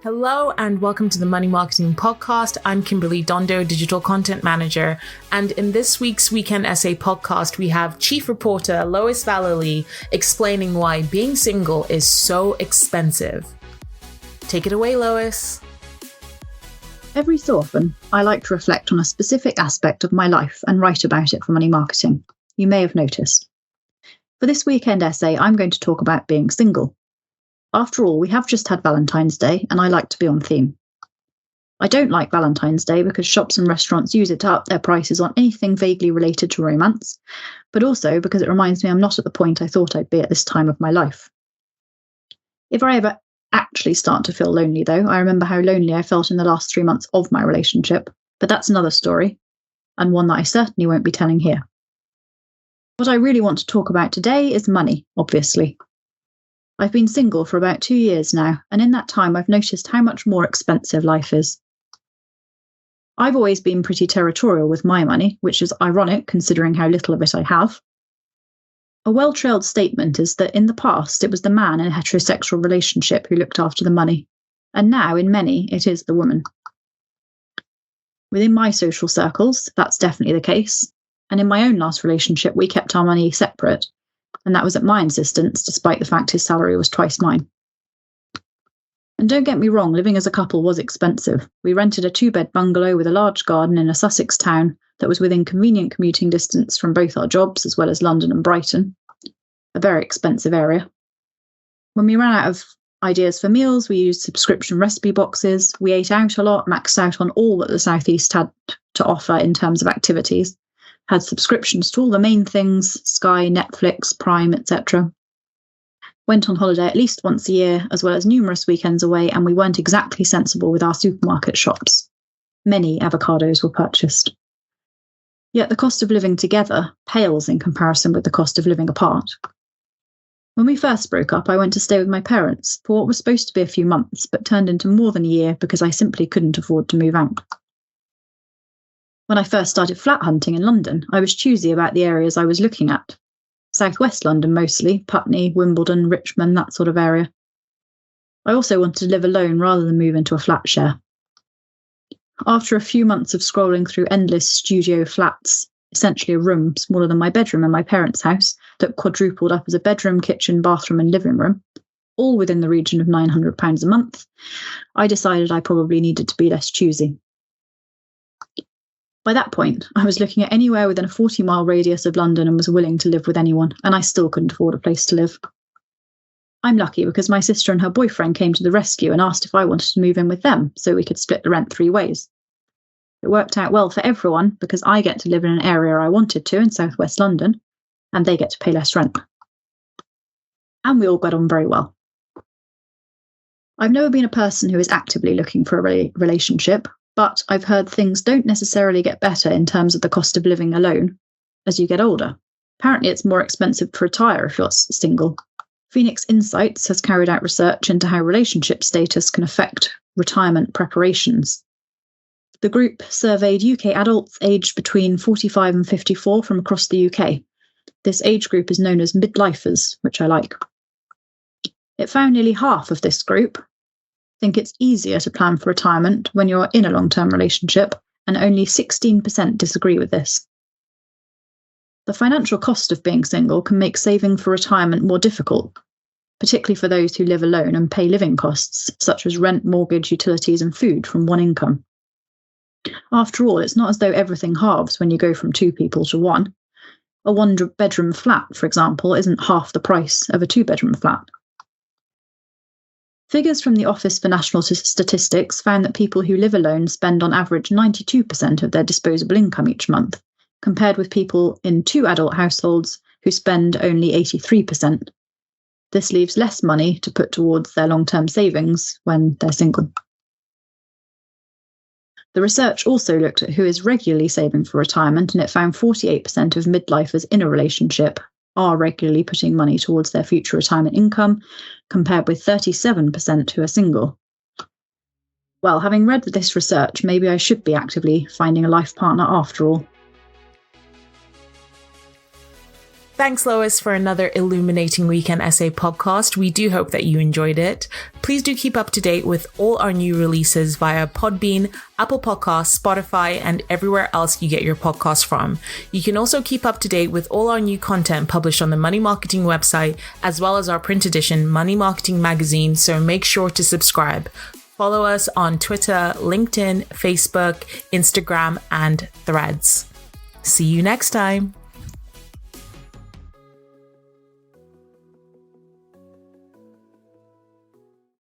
Hello and welcome to the Money Marketing Podcast. I'm Kimberly Dondo, Digital Content Manager. And in this week's Weekend Essay Podcast, we have Chief Reporter Lois Vallely explaining why being single is so expensive. Take it away, Lois. Every so often, I like to reflect on a specific aspect of my life and write about it for Money Marketing. You may have noticed. For this weekend essay, I'm going to talk about being single. After all, we have just had Valentine's Day, and I like to be on theme. I don't like Valentine's Day because shops and restaurants use it to up their prices on anything vaguely related to romance, but also because it reminds me I'm not at the point I thought I'd be at this time of my life. If I ever actually start to feel lonely, though, I remember how lonely I felt in the last 3 months of my relationship, but that's another story, and one that I certainly won't be telling here. What I really want to talk about today is money, obviously. I've been single for about 2 years now, and in that time I've noticed how much more expensive life is. I've always been pretty territorial with my money, which is ironic considering how little of it I have. A well-trailed statement is that in the past it was the man in a heterosexual relationship who looked after the money, and now in many it is the woman. Within my social circles, that's definitely the case, and in my own last relationship we kept our money separate. And that was at my insistence, despite the fact his salary was twice mine. And don't get me wrong, living as a couple was expensive. We rented a 2-bed bungalow with a large garden in a Sussex town that was within convenient commuting distance from both our jobs, as well as London and Brighton. A very expensive area. When we ran out of ideas for meals, we used subscription recipe boxes. We ate out a lot, maxed out on all that the South East had to offer in terms of activities. Had subscriptions to all the main things, Sky, Netflix, Prime, etc. Went on holiday at least once a year, as well as numerous weekends away, and we weren't exactly sensible with our supermarket shops. Many avocados were purchased. Yet the cost of living together pales in comparison with the cost of living apart. When we first broke up, I went to stay with my parents for what was supposed to be a few months, but turned into more than a year because I simply couldn't afford to move out. When I first started flat hunting in London, I was choosy about the areas I was looking at. Southwest London mostly, Putney, Wimbledon, Richmond, that sort of area. I also wanted to live alone rather than move into a flat share. After a few months of scrolling through endless studio flats, essentially a room smaller than my bedroom in my parents' house that quadrupled up as a bedroom, kitchen, bathroom and living room, all within the region of £900 a month, I decided I probably needed to be less choosy. By that point, I was looking at anywhere within a 40-mile radius of London and was willing to live with anyone, and I still couldn't afford a place to live. I'm lucky because my sister and her boyfriend came to the rescue and asked if I wanted to move in with them so we could split the rent 3 ways. It worked out well for everyone because I get to live in an area I wanted to in southwest London, and they get to pay less rent. And we all got on very well. I've never been a person who is actively looking for a relationship, but I've heard things don't necessarily get better in terms of the cost of living alone as you get older. Apparently it's more expensive to retire if you're single. Phoenix Insights has carried out research into how relationship status can affect retirement preparations. The group surveyed UK adults aged between 45 and 54 from across the UK. This age group is known as midlifers, which I like. It found nearly half of this group think it's easier to plan for retirement when you're in a long-term relationship, and only 16% disagree with this. The financial cost of being single can make saving for retirement more difficult, particularly for those who live alone and pay living costs, such as rent, mortgage, utilities and food from one income. After all, it's not as though everything halves when you go from 2 people to 1. A 1-bedroom flat, for example, isn't half the price of a 2-bedroom flat. Figures from the Office for National Statistics found that people who live alone spend on average 92% of their disposable income each month, compared with people in 2 adult households who spend only 83%. This leaves less money to put towards their long-term savings when they're single. The research also looked at who is regularly saving for retirement, and it found 48% of midlifers in a relationship are regularly putting money towards their future retirement income, compared with 37% who are single. Well, having read this research, maybe I should be actively finding a life partner after all. Thanks, Lois, for another illuminating weekend essay podcast. We do hope that you enjoyed it. Please do keep up to date with all our new releases via Podbean, Apple Podcasts, Spotify, and everywhere else you get your podcasts from. You can also keep up to date with all our new content published on the Money Marketing website, as well as our print edition, Money Marketing Magazine, so make sure to subscribe. Follow us on Twitter, LinkedIn, Facebook, Instagram, and Threads. See you next time.